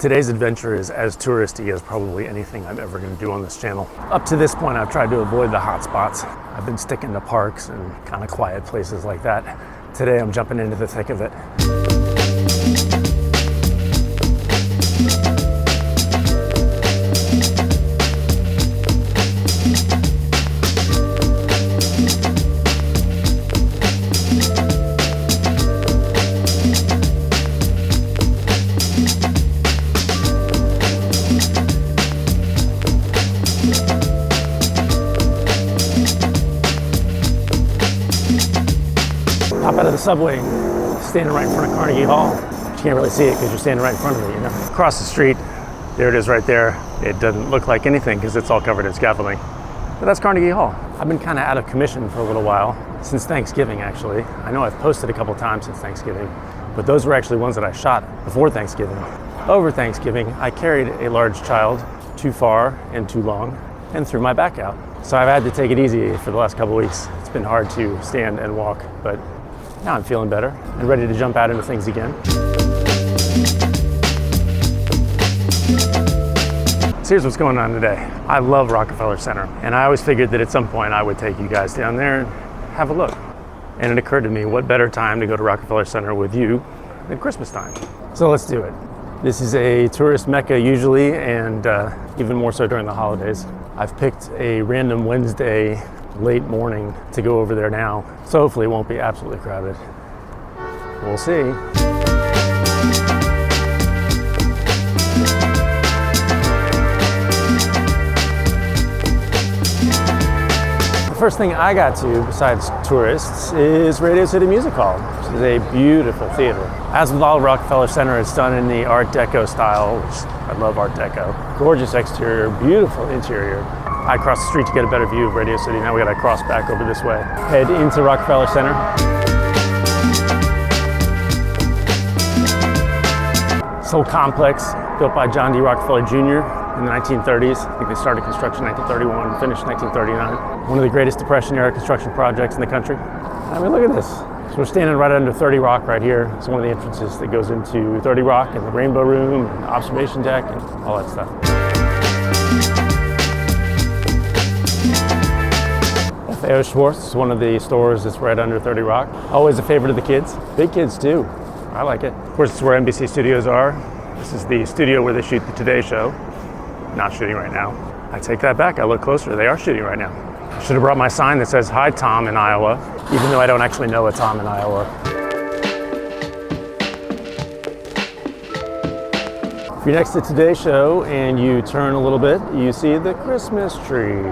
Today's adventure is as touristy as probably anything I'm ever going to do on this channel. Up to this point, I've tried to avoid the hot spots. I've been sticking to parks and kind of quiet places like that. Today, I'm jumping into the thick of it. Hop out of the subway, standing right in front of Carnegie Hall. You can't really see it because you're standing right in front of it, you know. Across the street, there it is right there. It doesn't look like anything because it's all covered in scaffolding. But that's Carnegie Hall. I've been kind of out of commission for a little while, since Thanksgiving actually. I know I've posted a couple times since Thanksgiving, but those were actually ones that I shot before Thanksgiving. Over Thanksgiving, I carried a large child too far and too long and threw my back out. So I've had to take it easy for the last couple weeks. It's been hard to stand and walk, but now I'm feeling better and ready to jump out into things again. So here's what's going on today. I love Rockefeller Center, and I always figured that at some point I would take you guys down there and have a look. And it occurred to me, what better time to go to Rockefeller Center with you than Christmas time? So let's do it. This is a tourist mecca usually, and even more so during the holidays. I've picked a random Wednesday late morning to go over there now, so hopefully it won't be absolutely crowded. We'll see. The first thing I got to, besides tourists, is Radio City Music Hall, which is a beautiful theater. As with all Rockefeller Center, it's done in the Art Deco style, which I love Art Deco. Gorgeous exterior, beautiful interior. I crossed the street to get a better view of Radio City. Now we gotta cross back over this way. Head into Rockefeller Center. This whole complex, built by John D. Rockefeller Jr. in the 1930s. I think they started construction in 1931, finished 1939. One of the greatest Depression era construction projects in the country. I mean, look at this. So we're standing right under 30 Rock right here. It's one of the entrances that goes into 30 Rock and the Rainbow Room and the observation deck and all that stuff. FAO Schwarz is one of the stores that's right under 30 Rock. Always a favorite of the kids. Big kids too. I like it. Of course, it's where NBC studios are. This is the studio where they shoot the Today Show. Not shooting right now. I take that back. I look closer. They are shooting right now. I should have brought my sign that says, "Hi, Tom in Iowa," even though I don't actually know a Tom in Iowa. If you're next to Today Show and you turn a little bit, you see the Christmas tree.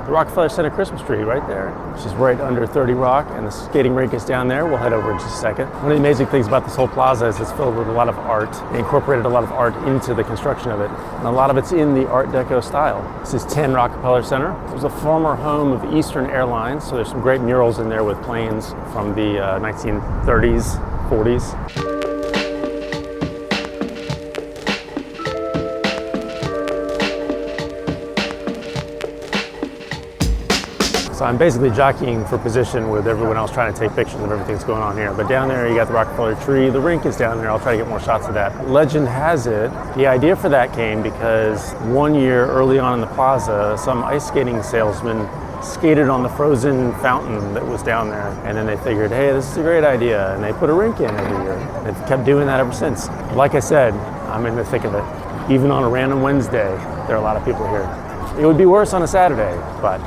The Rockefeller Center Christmas tree right there, which is right under 30 Rock, and the skating rink is down there. We'll head over in just a second. One of the amazing things about this whole plaza is it's filled with a lot of art. They incorporated a lot of art into the construction of it, and a lot of it's in the Art Deco style. This is 10 Rockefeller Center. It was a former home of Eastern Airlines, so there's some great murals in there with planes from the 1930s, 40s. So I'm basically jockeying for position with everyone else trying to take pictures of everything that's going on here. But down there you got the Rockefeller tree, the rink is down there. I'll try to get more shots of that. Legend has it, the idea for that came because one year early on in the plaza, some ice skating salesman skated on the frozen fountain that was down there. And then they figured, hey, this is a great idea. And they put a rink in every year. They've kept doing that ever since. Like I said, I'm in the thick of it. Even on a random Wednesday, there are a lot of people here. It would be worse on a Saturday, but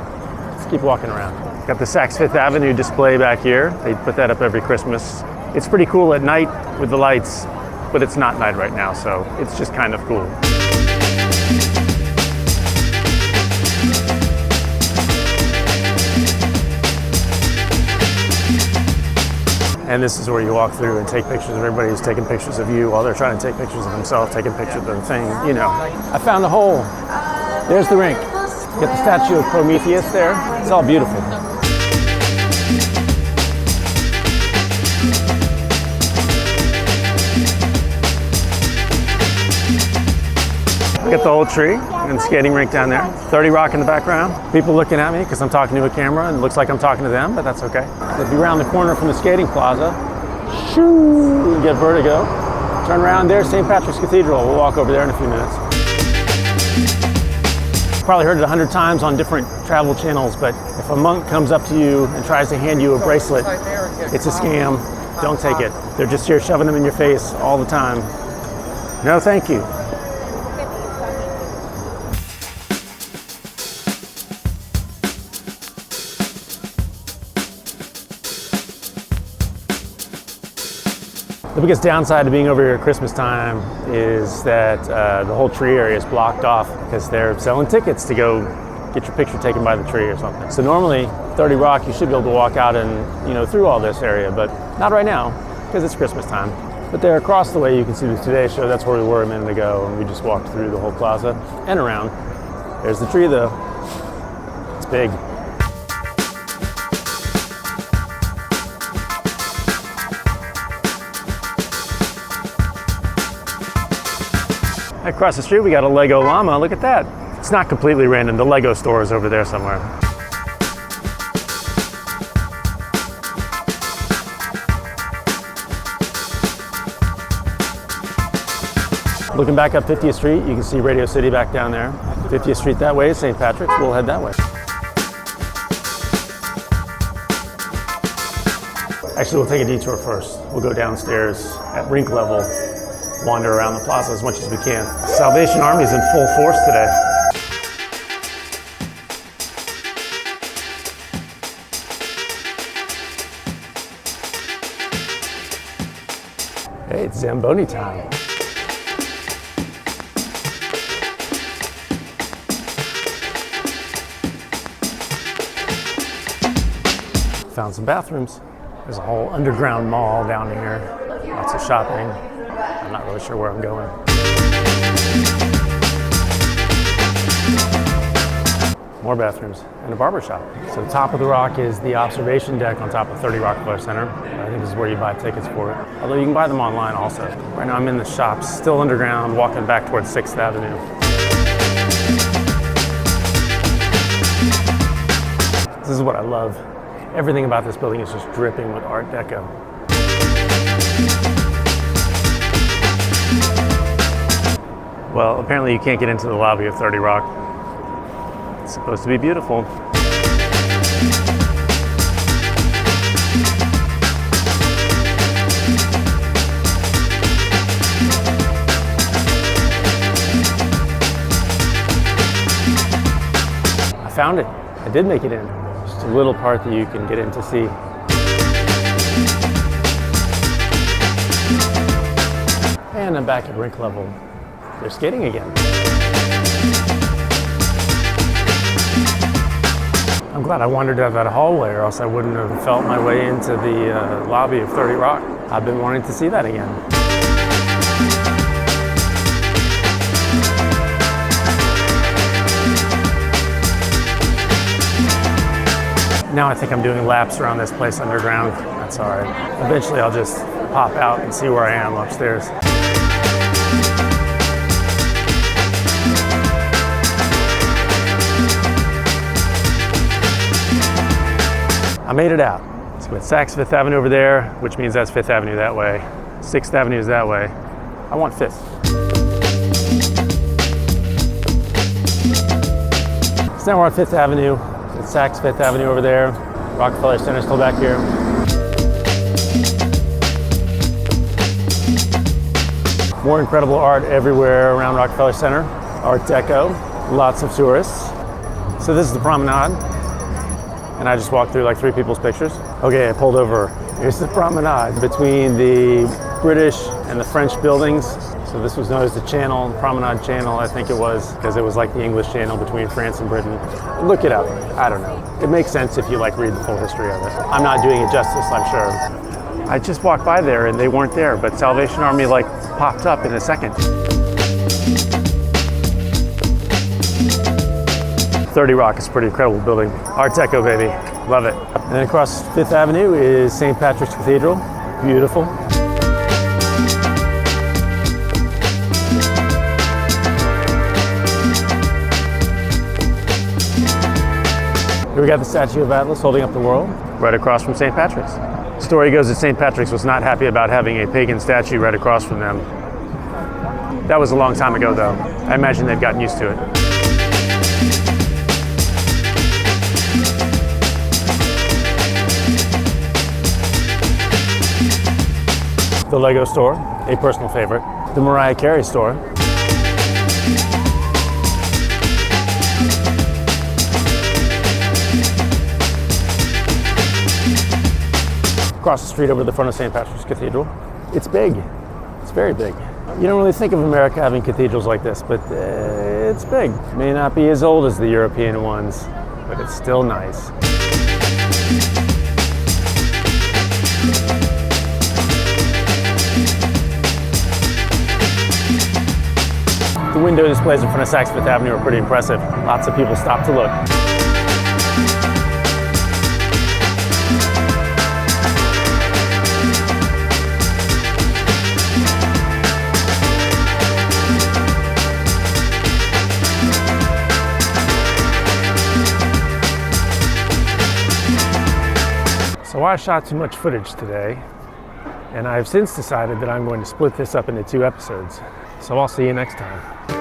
keep walking around. Got the Saks Fifth Avenue display back here. They put that up every Christmas. It's pretty cool at night with the lights, but it's not night right now, so it's just kind of cool. And this is where you walk through and take pictures of everybody who's taking pictures of you while they're trying to take pictures of themselves, taking pictures of the thing, you know. I found a hole. There's the rink. Get the statue of Prometheus there. It's all beautiful. Get the old tree and skating rink down there. 30 Rock in the background. People looking at me because I'm talking to a camera and it looks like I'm talking to them, but that's okay. If you round the corner from the skating plaza, shoo, you get vertigo. Turn around, there's St. Patrick's Cathedral. We'll walk over there in a few minutes. Probably heard it 100 times on different travel channels, but if a monk comes up to you and tries to hand you a bracelet, it's a scam. Don't take it. They're just here shoving them in your face all the time. No, thank you. The biggest downside to being over here at Christmas time is that the whole tree area is blocked off because they're selling tickets to go get your picture taken by the tree or something. So normally, 30 Rock, you should be able to walk out and through all this area, but not right now because it's Christmas time. But there across the way, you can see the Today Show. That's where we were a minute ago, and we just walked through the whole plaza and around. There's the tree though. It's big. Across the street, we got a Lego llama. Look at that. It's not completely random. The Lego store is over there somewhere. Looking back up 50th Street, you can see Radio City back down there. 50th Street that way is St. Patrick's. We'll head that way. Actually, we'll take a detour first. We'll go downstairs at Rink level, wander around the plaza as much as we can. Salvation Army is in full force today. Hey, it's Zamboni time. Found some bathrooms. There's a whole underground mall down here. Lots of shopping. I'm not really sure where I'm going. More bathrooms and a barber shop. So the top of the rock is the observation deck on top of 30 Rockefeller Center. I think this is where you buy tickets for it. Although you can buy them online also. Right now I'm in the shops, still underground, walking back towards 6th Avenue. This is what I love. Everything about this building is just dripping with Art Deco. Well, apparently you can't get into the lobby of 30 Rock. It's supposed to be beautiful. I found it. I did make it in. Just a little part that you can get in to see. And I'm back at Rink level. They're skating again. I'm glad I wandered out that hallway, or else I wouldn't have felt my way into the lobby of 30 Rock. I've been wanting to see that again. Now I think I'm doing laps around this place underground. That's all right. Eventually I'll just pop out and see where I am upstairs. I made it out. So it's Saks Fifth Avenue over there, which means that's 5th Avenue that way. 6th Avenue is that way. I want 5th. So now we're on 5th Avenue. It's Saks Fifth Avenue over there. Rockefeller Center still back here. More incredible art everywhere around Rockefeller Center. Art Deco, lots of tourists. So this is the Promenade. And I just walked through like 3 people's pictures. Okay, I pulled over. Here's the Promenade between the British and the French buildings. So this was known as the Channel, Promenade Channel, I think it was, because it was like the English Channel between France and Britain. Look it up. I don't know. It makes sense if you like read the full history of it. I'm not doing it justice, I'm sure. I just walked by there and they weren't there, but Salvation Army like popped up in a second. 30 Rock is a pretty incredible building. Art Deco, baby. Love it. And then across 5th Avenue is St. Patrick's Cathedral. Beautiful. Here we got the statue of Atlas holding up the world, right across from St. Patrick's. Story goes that St. Patrick's was not happy about having a pagan statue right across from them. That was a long time ago though. I imagine they've gotten used to it. The Lego store, a personal favorite. The Mariah Carey store. Across the street over the front of St. Patrick's Cathedral. It's big. It's very big. You don't really think of America having cathedrals like this, but it's big. It may not be as old as the European ones, but it's still nice. The window displays in front of Saks Fifth Avenue are pretty impressive. Lots of people stop to look. So I shot too much footage today, and I have since decided that I'm going to split this up into 2 episodes. So I'll see you next time.